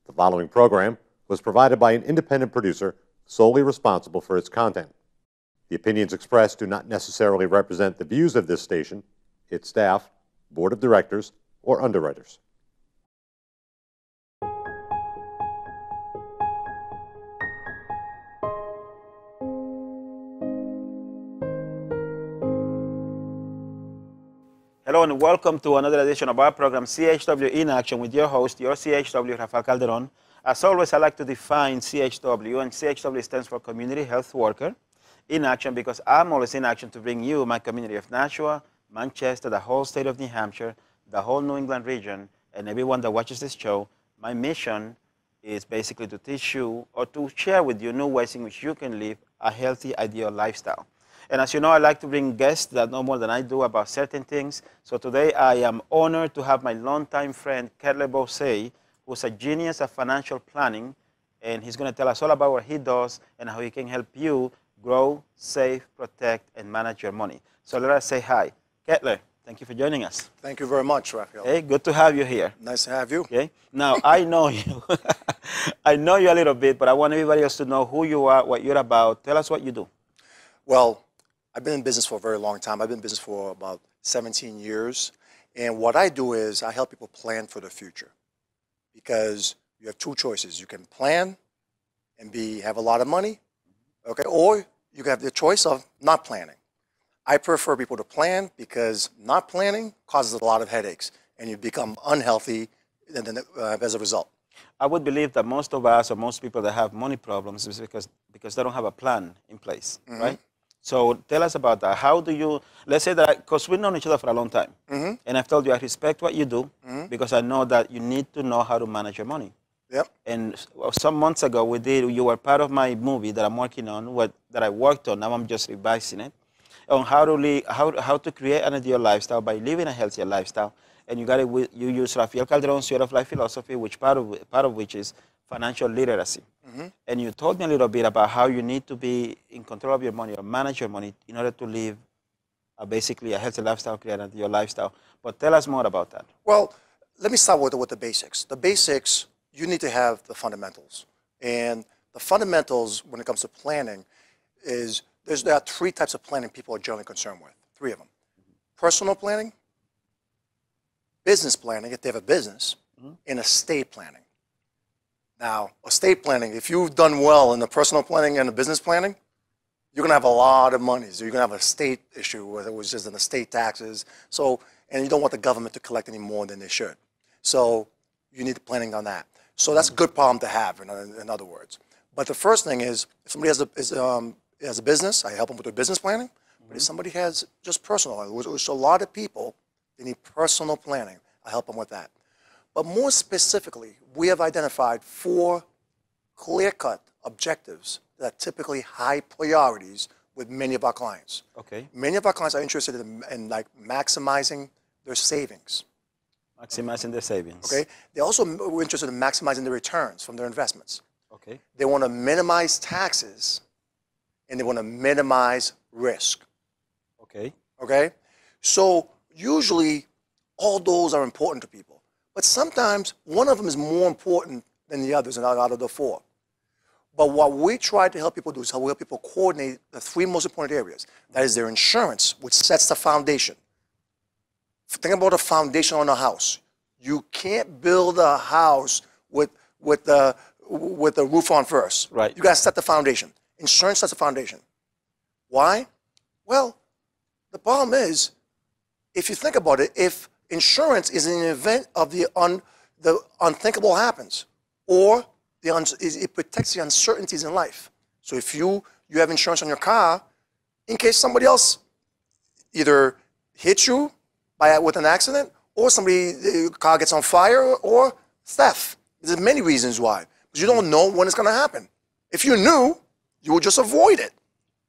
The following program was provided by an independent producer solely responsible for its content. The opinions expressed do not necessarily represent the views of this station, its staff, board of directors, or underwriters. Hello and welcome to another edition of our program, CHW in Action, with your host, your CHW, Rafael Calderon. As always, I like to define CHW, and CHW stands for Community Health Worker in Action, because I'm always in action to bring you my community of Nashua, Manchester, the whole state of New Hampshire, the whole New England region, and everyone that watches this show. My mission is basically to teach you or to share with you new ways in which you can live a healthy, ideal lifestyle. And as you know, I like to bring guests that know more than I do about certain things. So today I am honored to have my longtime friend, Ketler Bosse, who's a genius at financial planning. And he's going to tell us all about what he does and how he can help you grow, save, protect, and manage your money. So let us say hi. Ketler, thank you for joining us. Thank you very much, Rafael. Hey, good to have you here. Nice to have you. Okay. Now, I know you. I know you a little bit, but I want everybody else to know who you are, what you're about. Tell us what you do. Well, I've been in business for a very long time. I've been in business for about 17 years. And what I do is I help people plan for the future. Because you have two choices. You can plan and have a lot of money, okay? Or you can have the choice of not planning. I prefer people to plan because not planning causes a lot of headaches and you become unhealthy as a result. I would believe that most of us or most people that have money problems is because they don't have a plan in place, right? So tell us about that. How do you, let's say that, because we've known each other for a long time, and I've told you I respect what you do because I know that you need to know how to manage your money. Yep. And some months ago, you were part of my movie that I'm working on, that I worked on, now I'm just revising it, on how to create an ideal lifestyle by living a healthier lifestyle. And you use Rafael Calderon's Sphere of Life philosophy, which part of which is financial literacy. And you told me a little bit about how you need to be in control of your money or manage your money in order to live basically a healthy lifestyle, create an ideal lifestyle. But tell us more about that. Well, let me start with the basics. The basics, you need to have the fundamentals. And the fundamentals when it comes to planning is there are three types of planning people are generally concerned with, three of them. Personal planning, business planning, if they have a business, and estate planning. Now, estate planning, if you've done well in the personal planning and the business planning, you're going to have a lot of money. So you're going to have a state issue, whether it was just in the state taxes. So, and you don't want the government to collect any more than they should. So you need planning on that. So that's a good problem to have, in other words. But the first thing is, if somebody has a business, I help them with their business planning. But if somebody has just personal, which a lot of people, they need personal planning, I help them with that. But more specifically, we have identified 4 clear-cut objectives that are typically high priorities with many of our clients. Okay. Many of our clients are interested in like maximizing their savings. Maximizing their savings. Okay. They're also interested in maximizing the returns from their investments. Okay. They want to minimize taxes and they want to minimize risk. Okay. Okay. So usually all those are important to people. But sometimes one of them is more important than the others out of the 4. But what we try to help people do is how we help people coordinate the 3 most important areas. That is their insurance, which sets the foundation. Think about a foundation on a house. You can't build a house with the roof on first. Right. You got to set the foundation. Insurance sets the foundation. Why? Well, the problem is, if you think about it, if insurance is in an event of the unthinkable happens, or it protects the uncertainties in life. So if you have insurance on your car, in case somebody else either hits you with an accident, or the car gets on fire, or theft. There's many reasons why. Because you don't know when it's going to happen. If you knew, you would just avoid it.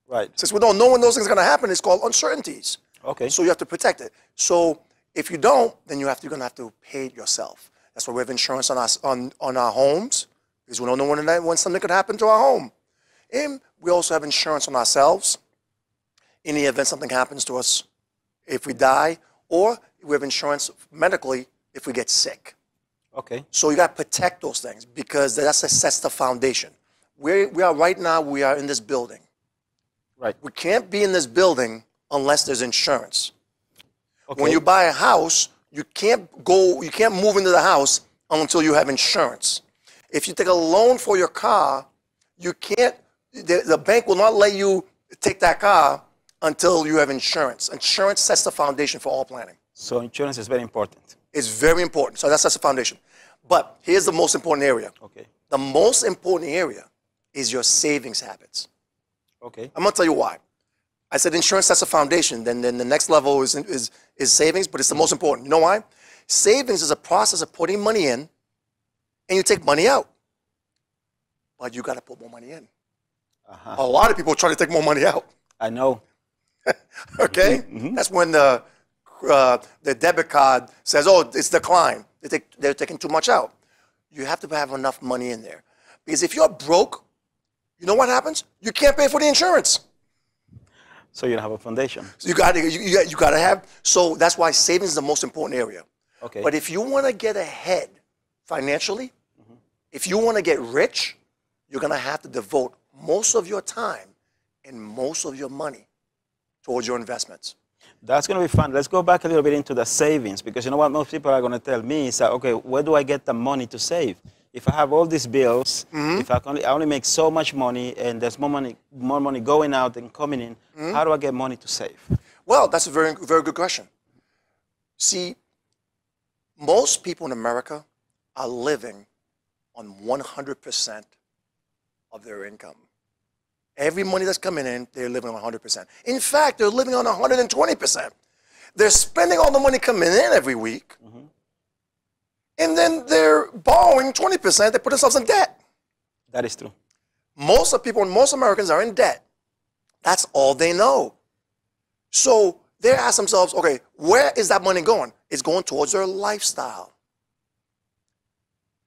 Right. Since we don't know when those things are going to happen, it's called uncertainties. Okay. So you have to protect it. So if you don't, then you're going to have to pay it yourself. That's why we have insurance on our homes, because we don't know when something could happen to our home. And we also have insurance on ourselves in the event something happens to us if we die, or we have insurance medically if we get sick. Okay. So you got to protect those things because sets the foundation. We are right now, we are in this building. Right. We can't be in this building unless there's insurance. Okay. When you buy a house, you can't move into the house until you have insurance. If you take a loan for your car, you can't, the bank will not let you take that car until you have insurance. Insurance sets the foundation for all planning. So insurance is very important. It's very important. So that's the foundation. But here's the most important area. Okay. The most important area is your savings habits. Okay. I'm going to tell you why. I said insurance sets the foundation. Then the next level is savings, but it's the most important. You know why? Savings is a process of putting money in, and you take money out. But you got to put more money in. Uh-huh. A lot of people try to take more money out. I know. Okay? Mm-hmm. That's when the debit card says, oh, it's declined. They're taking too much out. You have to have enough money in there. Because if you're broke, you know what happens? You can't pay for the insurance. So you don't have a foundation. So you got to have, so that's why savings is the most important area. Okay. But if you want to get ahead financially, if you want to get rich, you're going to have to devote most of your time and most of your money towards your investments. That's going to be fun. Let's go back a little bit into the savings, because you know what most people are going to tell me is that, okay, where do I get the money to save? If I have all these bills, if I only make so much money and there's more money going out than coming in, how do I get money to save? Well, that's a very, very good question. See, most people in America are living on 100% of their income. Every money that's coming in, they're living on 100%. In fact, they're living on 120%. They're spending all the money coming in every week, and then they're borrowing 20%. They put themselves in debt. That is true. Most Americans are in debt. That's all they know. So they ask themselves, okay, where is that money going? It's going towards their lifestyle.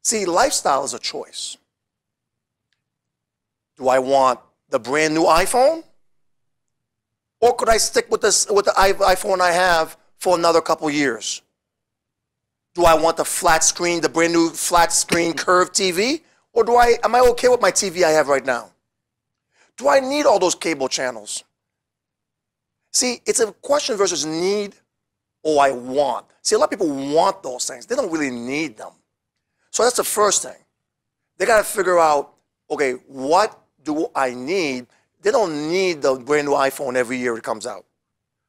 See, lifestyle is a choice. Do I want the brand new iPhone? Or could I stick with the iPhone I have for another couple years? Do I want the flat screen, the brand new flat screen curved TV? Or am I okay with my TV I have right now? Do I need all those cable channels? See, it's a question versus need or I want. See, a lot of people want those things. They don't really need them. So that's the first thing. They got to figure out, okay, what do I need? They don't need the brand new iPhone every year it comes out.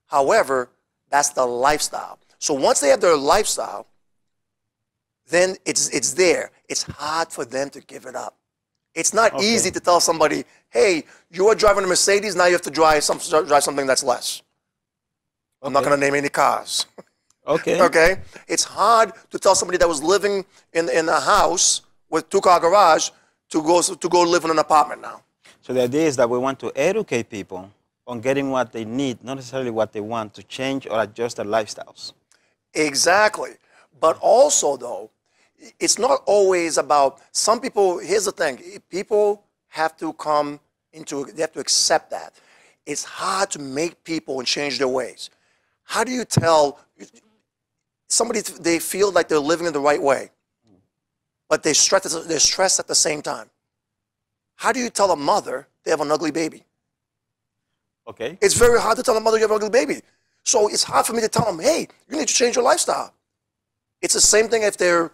However, that's the lifestyle. So once they have their lifestyle, then it's there. It's hard for them to give it up. It's not easy to tell somebody, hey, you are driving a Mercedes, now you have to drive something that's less. I'm not going to name any cars. Okay. Okay? It's hard to tell somebody that was living in a house with two-car garage to go live in an apartment now. So the idea is that we want to educate people on getting what they need, not necessarily what they want, to change or adjust their lifestyles. Exactly. But also, though, it's not always about, some people, here's the thing, people have to they have to accept that. It's hard to make people and change their ways. How do you tell somebody they feel like they're living in the right way, but they're stressed at the same time? How do you tell a mother they have an ugly baby? Okay. It's very hard to tell a mother you have an ugly baby. So it's hard for me to tell them, hey, you need to change your lifestyle. It's the same thing if they're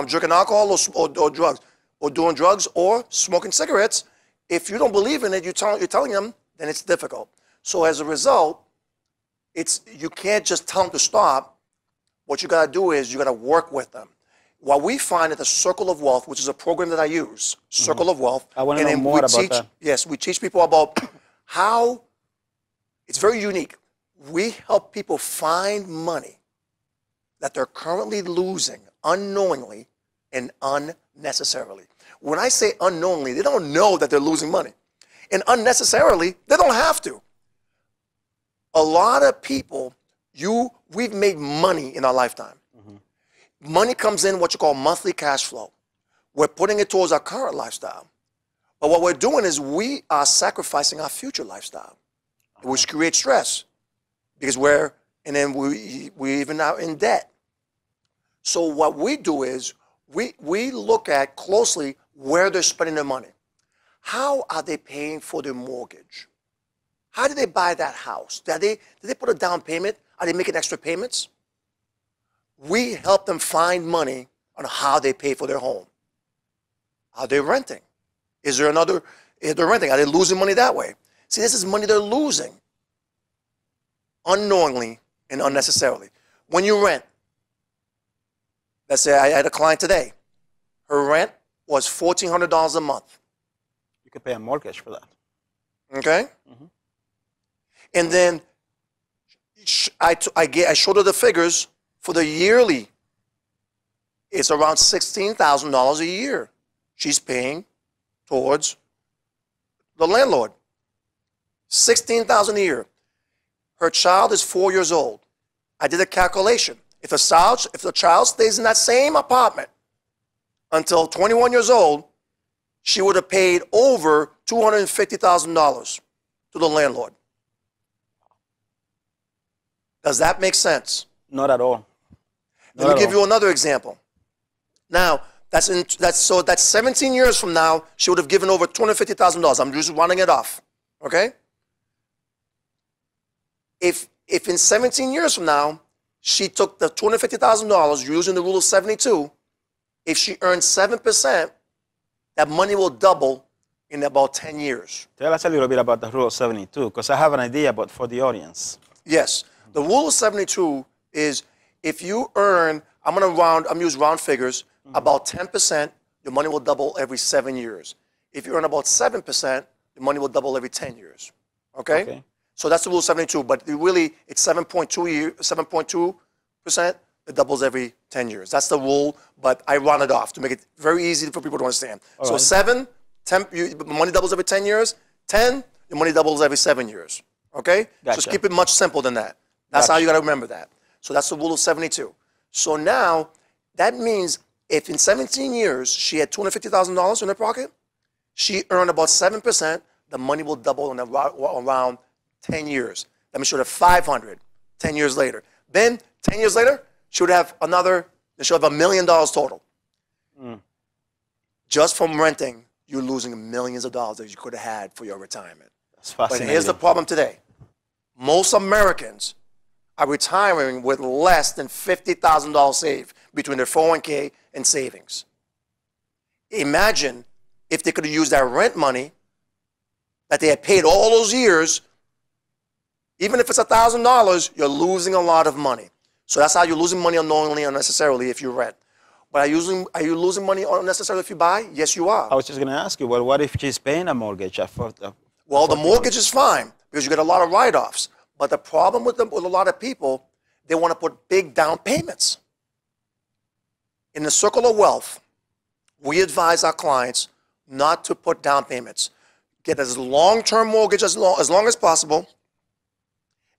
drinking alcohol or drugs, or doing drugs or smoking cigarettes. If you don't believe in it, you're telling them, then it's difficult. So as a result, you can't just tell them to stop. What you got to do is you got to work with them. What we find at the Circle of Wealth, which is a program that I use, Circle of Wealth. I want to know more about that. Yes, we teach people about how, it's very unique. We help people find money that they're currently losing unknowingly and unnecessarily. When I say unknowingly, they don't know that they're losing money. And unnecessarily, they don't have to. A lot of people, we've made money in our lifetime. Money comes in what you call monthly cash flow. We're putting it towards our current lifestyle. But what we're doing is we are sacrificing our future lifestyle, which creates stress because we're even out in debt. So what we do is we look at closely where they're spending their money. How are they paying for their mortgage? How did they buy that house? Did they put a down payment? Are they making extra payments? We help them find money on how they pay for their home. Are they renting? Is there another, if they're renting, are they losing money that way? See, this is money they're losing unknowingly and unnecessarily. When you rent, let's say I had a client today. Her rent was $1,400 a month. You could pay a mortgage for that. Okay? Mm-hmm. And then I showed her the figures for the yearly. It's around $16,000 a year she's paying towards the landlord. $16,000 a year. Her child is 4 years old. I did a calculation. If the child stays in that same apartment until 21 years old, she would have paid over $250,000 to the landlord. Does that make sense? Not at all. Let me give you another example. Now, that's 17 years from now, she would have given over $250,000. I'm just rounding it off, okay? If in 17 years from now, she took the $250,000 using the rule of 72, if she earns 7%, that money will double in about 10 years. Tell us a little bit about the rule of 72, because I have an idea, but for the audience. Yes. The rule of 72 is if you earn, I'm using round figures, about 10%, your money will double every 7 years. If you earn about 7%, your money will double every 10 years. Okay? So that's the rule of 72, but it's 7.2%. It doubles every 10 years. That's the rule, but I round it off to make it very easy for people to understand. All so right. 10, money doubles every 10 years. 10, your money doubles every 7 years. Okay? Gotcha. Just keep it much simpler than that. That's how you got to remember that. So that's the rule of 72. So now, that means if in 17 years she had $250,000 in her pocket, she earned about 7%, the money will double in around 10 years. That means she would have 500 10 years later. Then, 10 years later, she would have $1 million total. Just from renting, you're losing millions of dollars that you could have had for your retirement. That's fascinating. But here's the problem today. Most Americans are retiring with less than $50,000 saved between their 401k and savings. Imagine if they could have used that rent money that they had paid all those years. Even if it's $1,000, you're losing a lot of money. So that's how you're losing money unknowingly, unnecessarily if you rent. But are you losing money unnecessarily if you buy? Yes, you are. I was just going to ask you, well, what if she's paying a mortgage? Well, the mortgage is fine because you get a lot of write-offs. But the problem with a lot of people, they want to put big down payments. In the circle of wealth, we advise our clients not to put down payments. Get as long-term mortgage as long as possible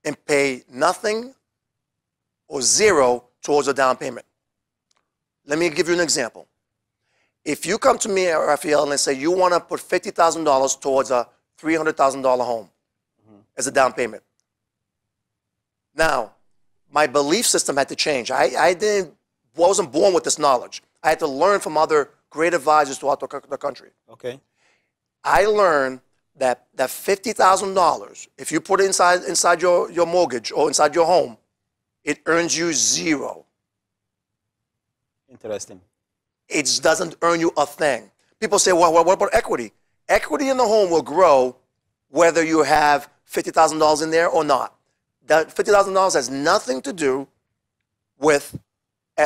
and pay nothing or zero towards a down payment. Let me give you an example. If you come to me, Raphael, and say you want to put $50,000 towards a $300,000 home as a down payment. Now, my belief system had to change. I wasn't born with this knowledge. I had to learn from other great advisors throughout the country. Okay. I learned that $50,000, if you put it inside your mortgage or inside your home, it earns you zero. Interesting. It doesn't earn you a thing. People say, well, what about equity? Equity in the home will grow whether you have $50,000 in there or not. That $50,000 has nothing to do with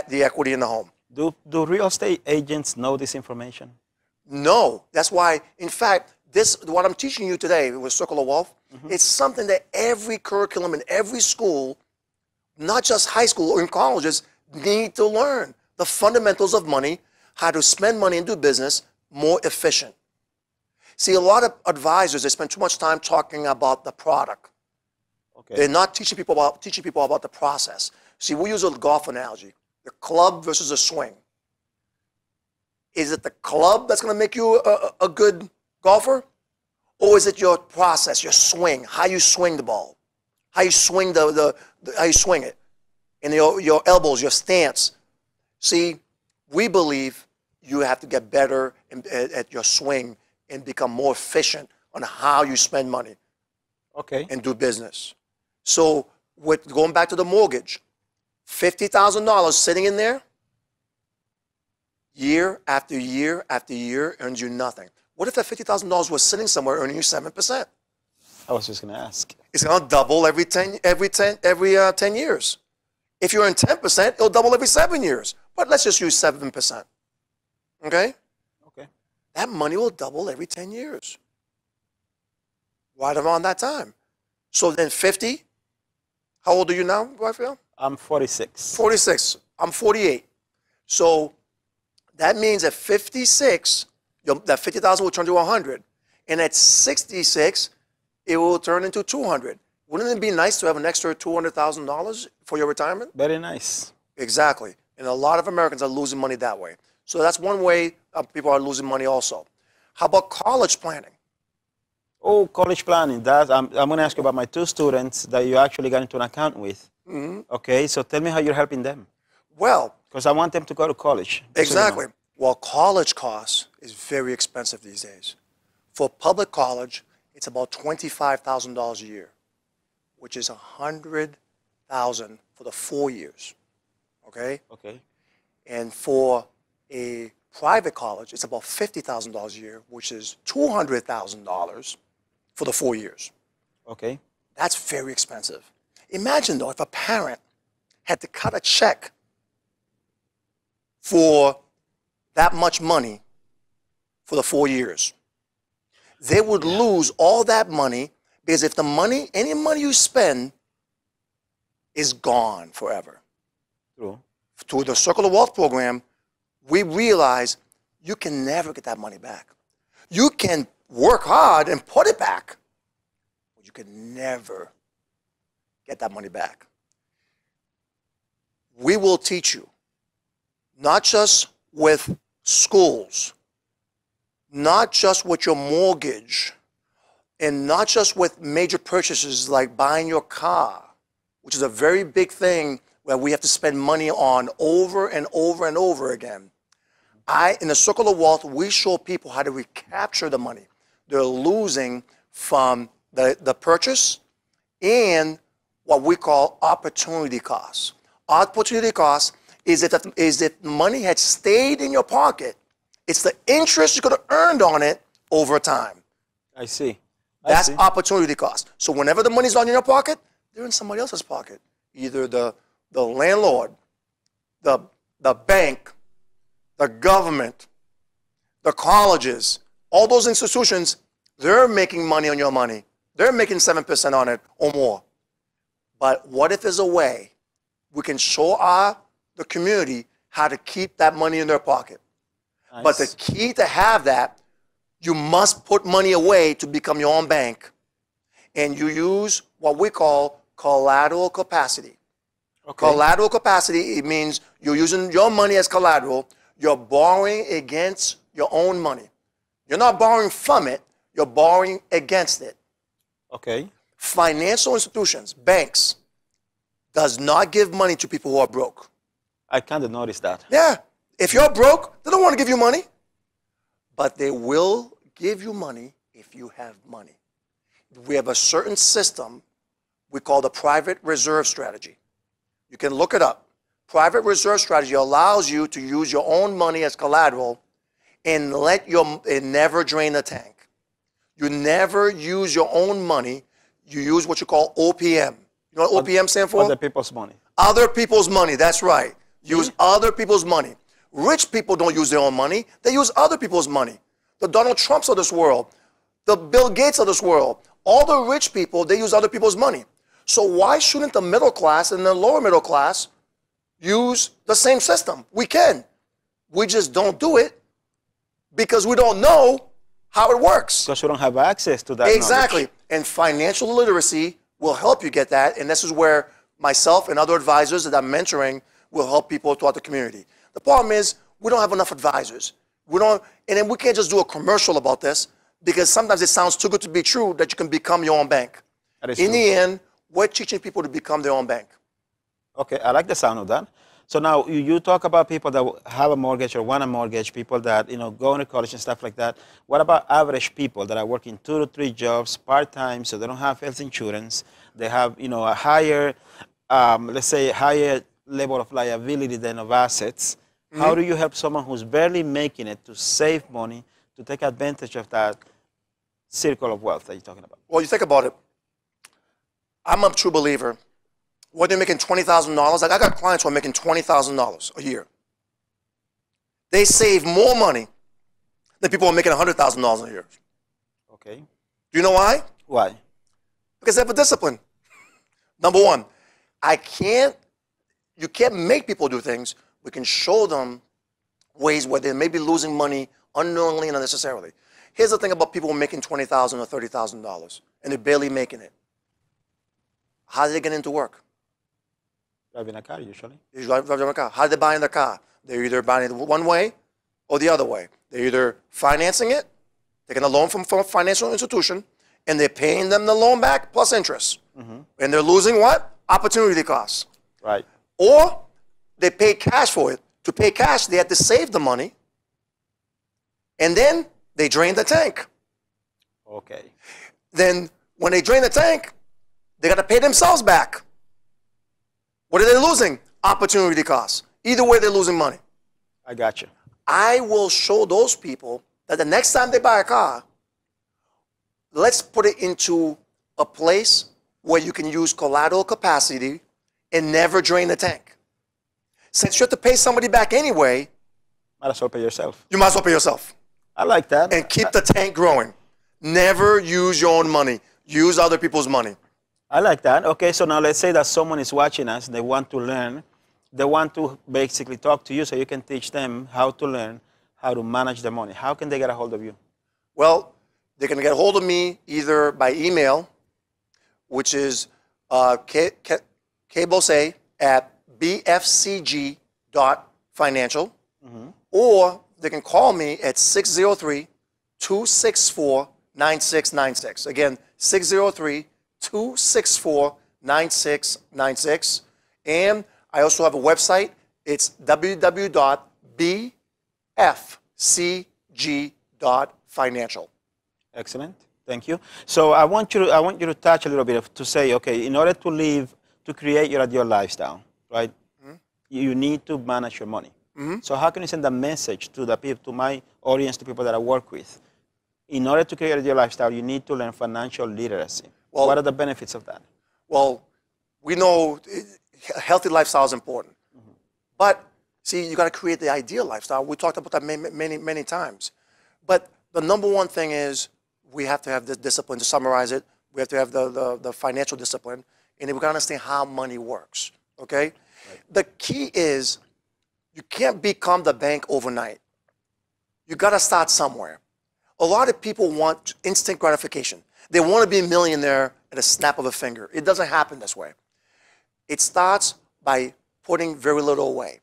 the equity in the home. Do real estate agents know this information? No. That's why, in fact, what I'm teaching you today with Circle of Wealth, it's something that every curriculum in every school, not just high school or in colleges, need to learn. The fundamentals of money, how to spend money and do business more efficient. See, a lot of advisors, they spend too much time talking about the product. Okay. They're not teaching people about the process. See, we use a golf analogy, the club versus the swing. Is it the club that's going to make you a good golfer? Or is it your process, your swing, how you swing the ball, how you swing how you swing it, and your elbows, your stance. See, we believe you have to get better at your swing and become more efficient on how you spend money and do business. So going back to the mortgage, $50,000 sitting in there, year after year after year earns you nothing. What if that $50,000 was sitting somewhere earning you 7%? I was just going to ask. It's going to double every 10 years. If you earn 10%, it'll double every 7 years. But let's just use 7%. Okay? Okay. That money will double every 10 years. Right around that time. So then 50, how old are you now, Raphael? I'm 46. 46. I'm 48. So that means at 56, that 50,000 will turn to 100. And at 66, it will turn into 200. Wouldn't it be nice to have an extra $200,000 for your retirement? Very nice. Exactly. And a lot of Americans are losing money that way. So that's one way people are losing money also. How about college planning? Oh, college planning. I'm going to ask you about my 2 students that you actually got into an account with. Okay, so tell me how you're helping them. Well, because I want them to go to college. Exactly. Well, college costs is very expensive these days. For public college, it's about $25,000 a year, which is $100,000 for the 4 years. Okay? Okay. And for a private college, it's about $50,000 a year, which is $200,000 for the 4 years. Okay. That's very expensive. Imagine, though, if a parent had to cut a check for that much money for the 4 years. They would lose all that money because if the money, any money you spend is gone forever. True. Through the Circle of Wealth program, we realize you can never get that money back. You can work hard and put it back, but you can never get that money back. We will teach you, not just with schools, not just with your mortgage, and not just with major purchases like buying your car, which is a very big thing where we have to spend money on over and over and over again. In the Circle of Wealth, we show people how to recapture the money they're losing from the purchase and what we call opportunity costs. Opportunity costs is if money had stayed in your pocket, it's the interest you could have earned on it over time. I see. That's opportunity cost. So whenever the money's not in your pocket, they're in somebody else's pocket. Either the landlord, the bank, the government, the colleges, all those institutions, they're making money on your money. They're making 7% on it or more. But what if there's a way we can show the community how to keep that money in their pocket? Nice. But the key to have that, you must put money away to become your own bank. And you use what we call collateral capacity. Okay. Collateral capacity, it means you're using your money as collateral. You're borrowing against your own money. You're not borrowing from it. You're borrowing against it. Okay. Financial institutions, banks, does not give money to people who are broke. I kind of noticed that. Yeah. If you're broke, they don't want to give you money. But they will give you money if you have money. We have a certain system we call the private reserve strategy. You can look it up. Private reserve strategy allows you to use your own money as collateral and it never drain the tank. You never use your own money. You use what you call OPM. You know what OPM stands for? Other people's money. Other people's money, that's right. Use other people's money. Rich people don't use their own money. They use other people's money. The Donald Trumps of this world, the Bill Gates of this world, all the rich people, they use other people's money. So why shouldn't the middle class and the lower middle class use the same system? We can. We just don't do it because we don't know how it works. Because we don't have access to that Exactly. knowledge. And financial literacy will help you get that. And this is where myself and other advisors that I'm mentoring will help people throughout the community. The problem is we don't have enough advisors. And then we can't just do a commercial about this because sometimes it sounds too good to be true that you can become your own bank. In the end, we're teaching people to become their own bank. Okay, I like the sound of that. So now you talk about people that have a mortgage or want a mortgage, people that go into college and stuff like that. What about average people that are working 2 to 3 jobs part-time, so they don't have health insurance? They have a higher, let's say, higher level of liability than of assets. How do you help someone who's barely making it to save money to take advantage of that circle of wealth that you're talking about? Well, you think about it. I'm a true believer. Whether you're making $20,000, like I got clients who are making $20,000 a year. They save more money than people who are making $100,000 a year. Okay. Do you know why? Why? Because they have a discipline. Number one, you can't make people do things. We can show them ways where they may be losing money unknowingly and unnecessarily. Here's the thing about people who are making $20,000 or $30,000 and they're barely making it. How do they get into work? Driving a car, usually. They drive a car. How do they buy in their car? They're either buying it one way or the other way. They're either financing it, taking a loan from a financial institution, and they're paying them the loan back plus interest. And they're losing what? Opportunity costs. Right. Or they pay cash for it. To pay cash, they have to save the money, and then they drain the tank. Okay. Then when they drain the tank, they got to pay themselves back. What are they losing? Opportunity costs. Either way, they're losing money. I got you. I will show those people that the next time they buy a car, let's put it into a place where you can use collateral capacity and never drain the tank. Since you have to pay somebody back anyway, Might as well pay yourself. you might as well pay yourself. I like that. And keep the tank growing. Never use your own money. Use other people's money. I like that. Okay, so now let's say that someone is watching us, they want to learn, they want to basically talk to you so you can teach them how to learn how to manage their money. How can they get a hold of you? Well, they can get a hold of me either by email, which is kbosse at bfcg.financial, or they can call me at 603-264-9696. Again, 603-264-9696. And I also have a website. It's www.bfcg.financial. Excellent. Thank you. So I want you to touch a little bit to say, okay, in order to create your ideal lifestyle, right? You need to manage your money. So how can you send a message to the people, to my audience, to people that I work with? In order to create your ideal lifestyle, you need to learn financial literacy. Well, what are the benefits of that? Well, we know a healthy lifestyle is important. But, see, you got to create the ideal lifestyle. We talked about that many times. But the number one thing is we have to have this discipline. To summarize it, we have to have the financial discipline. And then we got to understand how money works, okay? Right. The key is you can't become the bank overnight. You got to start somewhere. A lot of people want instant gratification. They want to be a millionaire at a snap of a finger. It doesn't happen this way. It starts by putting very little away.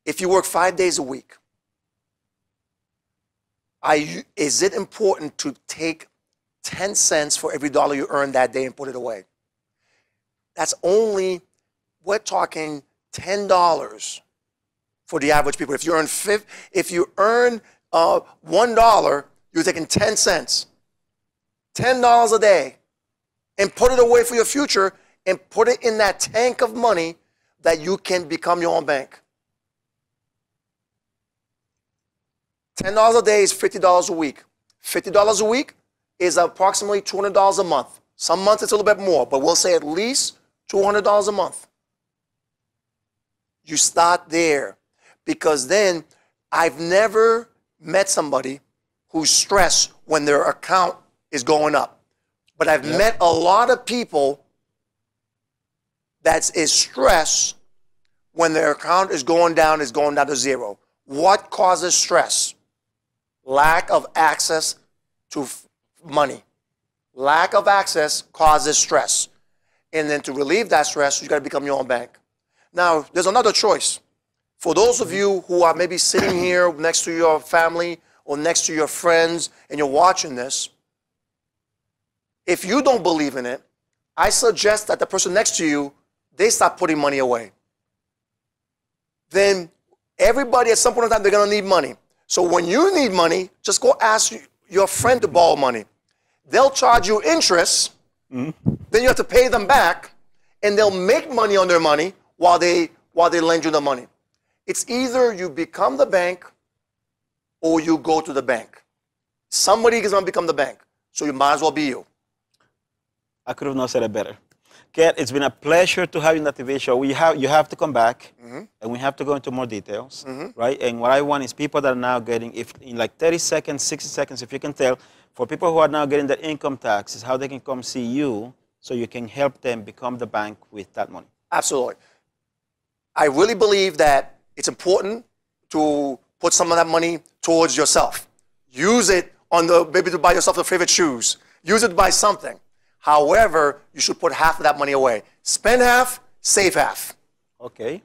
If you work 5 days a week, is it important to take 10 cents for every dollar you earn that day and put it away? That's only, we're talking $10 for the average people. If you earn $1, you're taking 10 cents. $10 a day, and put it away for your future, and put it in that tank of money that you can become your own bank. $10 a day is $50 a week. $50 a week is approximately $200 a month. Some months it's a little bit more, but we'll say at least $200 a month. You start there, because then I've never met somebody who's stressed when their account is going up. But I've met a lot of people that is stressed when their account is going down to zero. What causes stress? Lack of access to money. Lack of access causes stress. And then to relieve that stress, you got to become your own bank. Now, there's another choice. For those of you who are maybe sitting here next to your family or next to your friends and you're watching this, if you don't believe in it, I suggest that the person next to you, they start putting money away. then everybody at some point in time, they're going to need money. So when you need money, just go ask your friend to borrow money. They'll charge you interest, then you have to pay them back, and they'll make money on their money while they lend you the money. It's either you become the bank or you go to the bank. Somebody is going to become the bank, so you might as well be you. I could have not said it better. Kat, it's been a pleasure to have you in the TV show. You have to come back, and we have to go into more details, right? And what I want is people that are now getting, if in like 30 seconds, 60 seconds, if you can tell, for people who are now getting their income taxes, how they can come see you so you can help them become the bank with that money. Absolutely. I really believe that it's important to put some of that money towards yourself. Use it on maybe to buy yourself the favorite shoes. Use it to buy something. However, you should put half of that money away. Spend half, save half. Okay.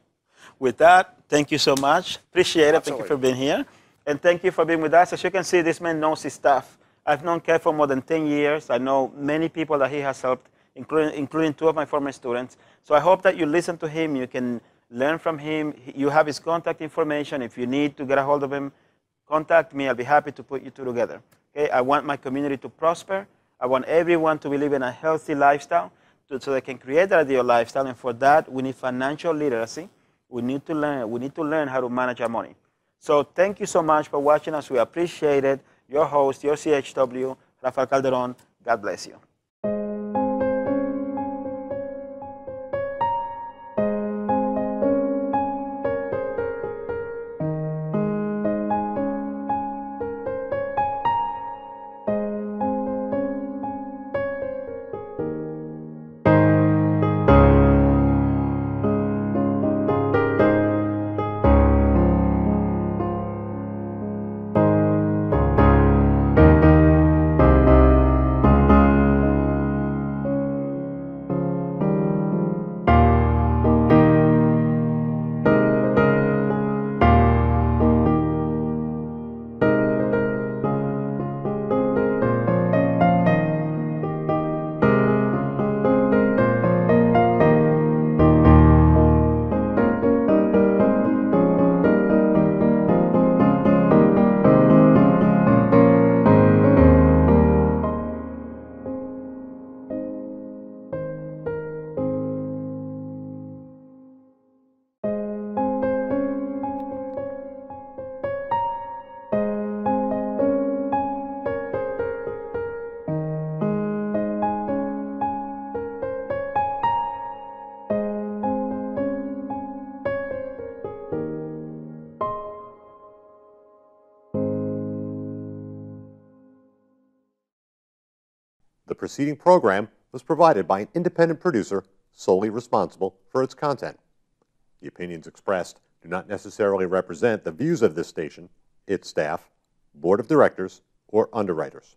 With that, thank you so much. Appreciate it. Absolutely. Thank you for being here. And thank you for being with us. As you can see, this man knows his stuff. I've known Kat for more than 10 years. I know many people that he has helped, including 2 of my former students. So I hope that you listen to him. You can learn from him. You have his contact information. If you need to get a hold of him, contact me. I'll be happy to put you two together. Okay? I want my community to prosper. I want everyone to be living a healthy lifestyle so they can create that ideal lifestyle. And for that, we need financial literacy. We need to learn how to manage our money. So thank you so much for watching us. We appreciate it. Your host, your CHW, Rafael Calderon. God bless you. The preceding program was provided by an independent producer solely responsible for its content. The opinions expressed do not necessarily represent the views of this station, its staff, board of directors, or underwriters.